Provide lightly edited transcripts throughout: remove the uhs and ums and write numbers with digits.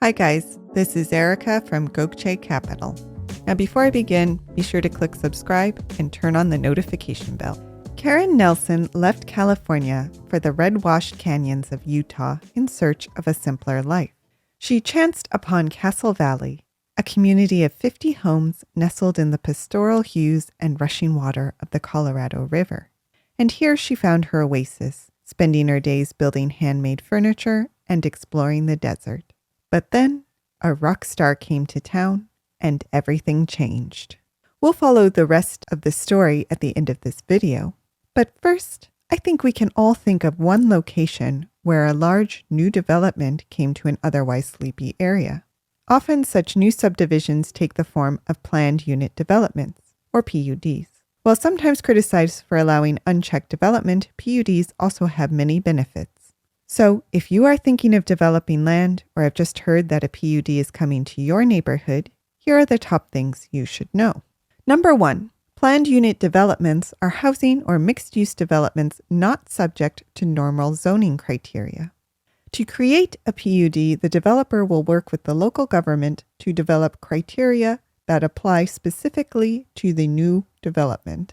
Hi guys, this is Erica from Gokce Capital. Now before I begin, be sure to click subscribe and turn on the notification bell. Karen Nelson left California for the red-washed canyons of Utah in search of a simpler life. She chanced upon Castle Valley, a community of 50 homes nestled in the pastoral hues and rushing water of the Colorado River. And here she found her oasis, spending her days building handmade furniture and exploring the desert. But then a rock star came to town and everything changed. We'll follow the rest of the story at the end of this video. But first, I think we can all think of one location where a large new development came to an otherwise sleepy area. Often such new subdivisions take the form of planned unit developments, or PUDs. While sometimes criticized for allowing unchecked development, PUDs also have many benefits. So, if you are thinking of developing land or have just heard that a PUD is coming to your neighborhood, here are the top things you should know. Number 1. Planned unit developments are housing or mixed-use developments not subject to normal zoning criteria. To create a PUD, the developer will work with the local government to develop criteria that apply specifically to the new development.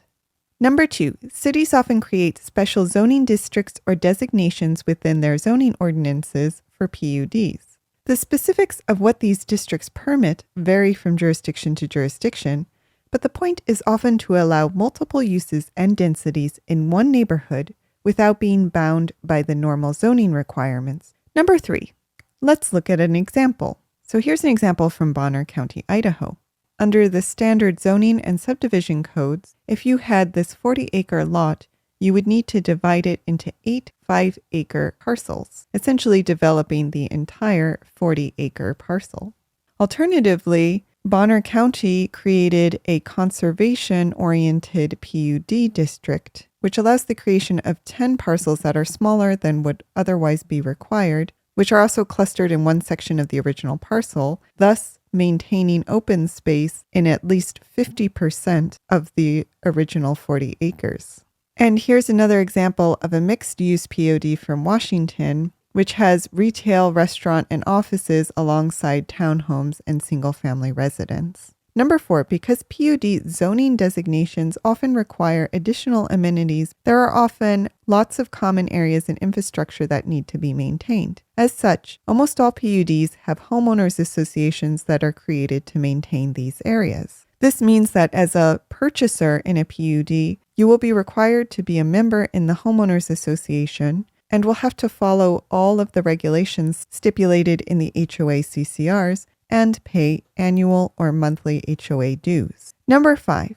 Number 2, cities often create special zoning districts or designations within their zoning ordinances for PUDs. The specifics of what these districts permit vary from jurisdiction to jurisdiction, but the point is often to allow multiple uses and densities in one neighborhood without being bound by the normal zoning requirements. Number 3, let's look at an example. So here's an example from Bonner County, Idaho. Under the standard zoning and subdivision codes, if you had this 40-acre lot, you would need to divide it into 8 5-acre parcels, essentially developing the entire 40-acre parcel. Alternatively, Bonner County created a conservation-oriented PUD district, which allows the creation of 10 parcels that are smaller than would otherwise be required, which are also clustered in one section of the original parcel, thus maintaining open space in at least 50% of the original 40 acres. And here's another example of a mixed-use PUD from Washington, which has retail, restaurant, and offices alongside townhomes and single-family residence. Number 4, because PUD zoning designations often require additional amenities, there are often lots of common areas and infrastructure that need to be maintained. As such, almost all PUDs have homeowners associations that are created to maintain these areas. This means that as a purchaser in a PUD, you will be required to be a member in the homeowners association and will have to follow all of the regulations stipulated in the HOA CCRs and pay annual or monthly HOA dues. Number 5,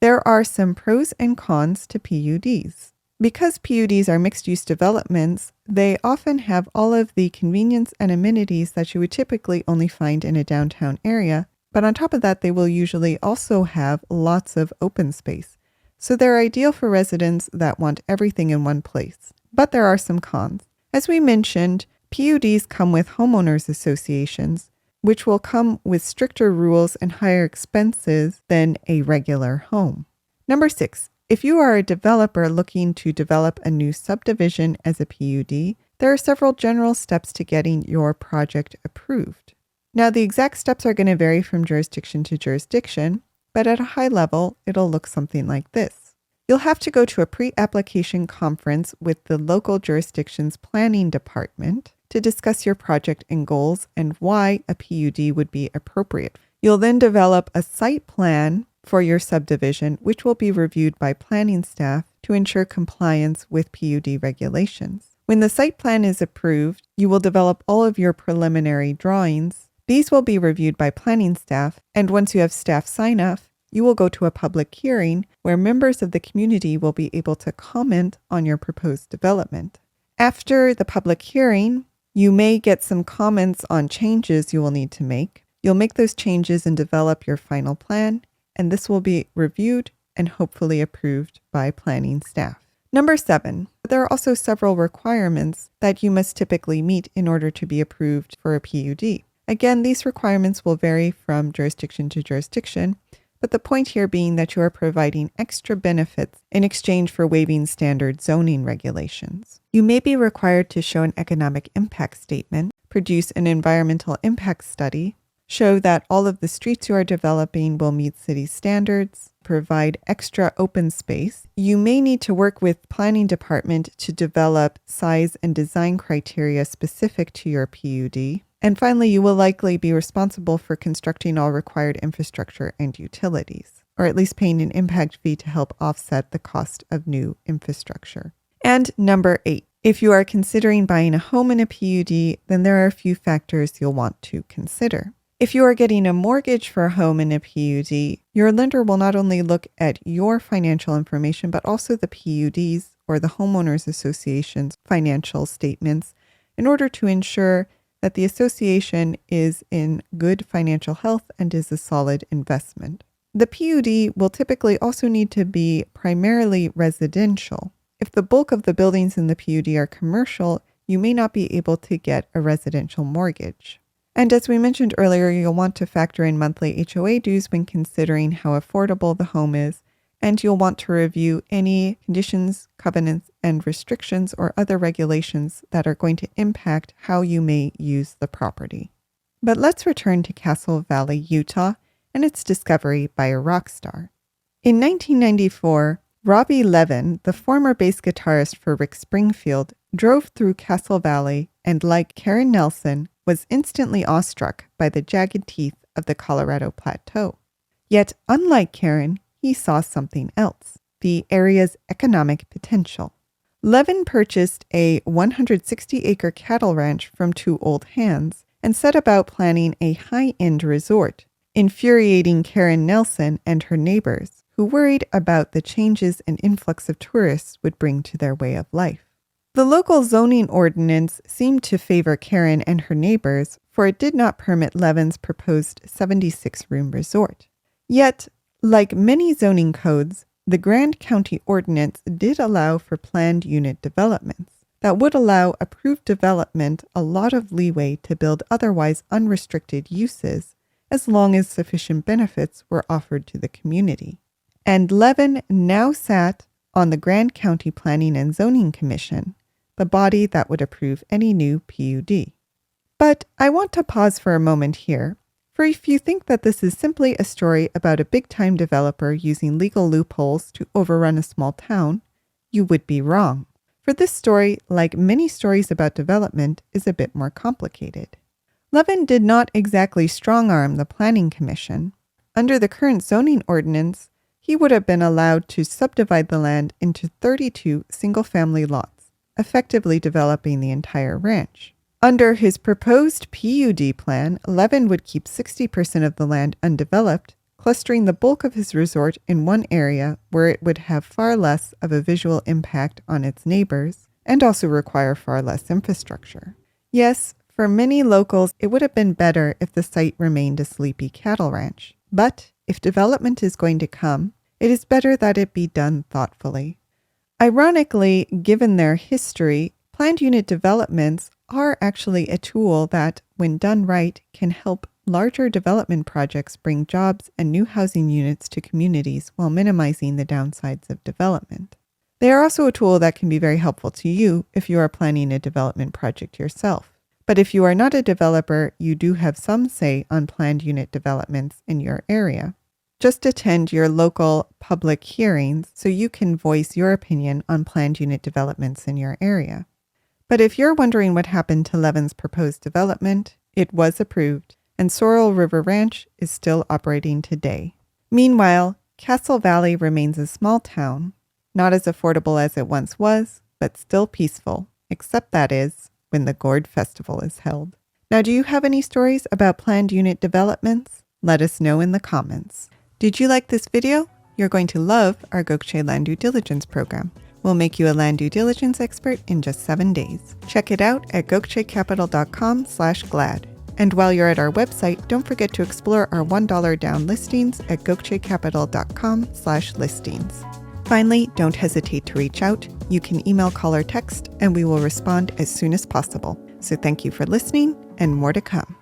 there are some pros and cons to PUDs. Because PUDs are mixed-use developments, they often have all of the convenience and amenities that you would typically only find in a downtown area, but on top of that, they will usually also have lots of open space. So they're ideal for residents that want everything in one place. But there are some cons. As we mentioned, PUDs come with homeowners associations, which will come with stricter rules and higher expenses than a regular home. Number 6, if you are a developer looking to develop a new subdivision as a PUD, there are several general steps to getting your project approved. Now, the exact steps are going to vary from jurisdiction to jurisdiction, but at a high level, it'll look something like this. You'll have to go to a pre-application conference with the local jurisdiction's planning department to discuss your project and goals and why a PUD would be appropriate. You'll then develop a site plan for your subdivision, which will be reviewed by planning staff to ensure compliance with PUD regulations. When the site plan is approved, you will develop all of your preliminary drawings. These will be reviewed by planning staff, and once you have staff sign-off, you will go to a public hearing where members of the community will be able to comment on your proposed development. After the public hearing, you may get some comments on changes you will need to make. You'll make those changes and develop your final plan, and this will be reviewed and hopefully approved by planning staff. Number 7, there are also several requirements that you must typically meet in order to be approved for a PUD. Again, these requirements will vary from jurisdiction to jurisdiction, but the point here being that you are providing extra benefits in exchange for waiving standard zoning regulations. You may be required to show an economic impact statement, produce an environmental impact study, show that all of the streets you are developing will meet city standards, provide extra open space. You may need to work with planning department to develop size and design criteria specific to your PUD. And finally, you will likely be responsible for constructing all required infrastructure and utilities, or at least paying an impact fee to help offset the cost of new infrastructure. And number 8, if you are considering buying a home in a PUD, then there are a few factors you'll want to consider. If you are getting a mortgage for a home in a PUD, your lender will not only look at your financial information, but also the PUD's or the Homeowners Association's financial statements in order to ensure that the association is in good financial health and is a solid investment. The PUD will typically also need to be primarily residential. If the bulk of the buildings in the PUD are commercial, you may not be able to get a residential mortgage. And as we mentioned earlier, you'll want to factor in monthly HOA dues when considering how affordable the home is, and you'll want to review any conditions, covenants, and restrictions or other regulations that are going to impact how you may use the property. But let's return to Castle Valley, Utah, and its discovery by a rock star. In 1994, Robbie Levin, the former bass guitarist for Rick Springfield, drove through Castle Valley and, like Karen Nelson, was instantly awestruck by the jagged teeth of the Colorado Plateau. Yet, unlike Karen, he saw something else, the area's economic potential. Levin purchased a 160-acre cattle ranch from 2 old hands and set about planning a high-end resort, infuriating Karen Nelson and her neighbors, who worried about the changes an influx of tourists would bring to their way of life. The local zoning ordinance seemed to favor Karen and her neighbors, for it did not permit Levin's proposed 76-room resort. Yet, like many zoning codes, the Grand County Ordinance did allow for planned unit developments that would allow approved development a lot of leeway to build otherwise unrestricted uses, as long as sufficient benefits were offered to the community. And Levin now sat on the Grand County Planning and Zoning Commission, the body that would approve any new PUD. But I want to pause for a moment here, for if you think that this is simply a story about a big-time developer using legal loopholes to overrun a small town, you would be wrong. For this story, like many stories about development, is a bit more complicated. Levin did not exactly strong-arm the Planning Commission. Under the current zoning ordinance, he would have been allowed to subdivide the land into 32 single-family lots, effectively developing the entire ranch. Under his proposed PUD plan, Levin would keep 60% of the land undeveloped, clustering the bulk of his resort in one area where it would have far less of a visual impact on its neighbors and also require far less infrastructure. Yes, for many locals, it would have been better if the site remained a sleepy cattle ranch. But if development is going to come, it is better that it be done thoughtfully. Ironically, given their history, planned unit developments are actually a tool that, when done right, can help larger development projects bring jobs and new housing units to communities while minimizing the downsides of development. They are also a tool that can be very helpful to you if you are planning a development project yourself. But if you are not a developer, you do have some say on planned unit developments in your area. Just attend your local public hearings so you can voice your opinion on planned unit developments in your area. But if you're wondering what happened to Levin's proposed development, it was approved, and Sorrel River Ranch is still operating today. Meanwhile, Castle Valley remains a small town, not as affordable as it once was, but still peaceful, except that is, when the Gourd Festival is held. Now, do you have any stories about planned unit developments? Let us know in the comments. Did you like this video? You're going to love our Gokce Land Due Diligence program. We'll make you a land due diligence expert in just 7 days. Check it out at gokcecapital.com/glad. And while you're at our website, don't forget to explore our $1 down listings at gokcecapital.com/listings. Finally, don't hesitate to reach out. You can email, call, or text, and we will respond as soon as possible. So thank you for listening, and more to come.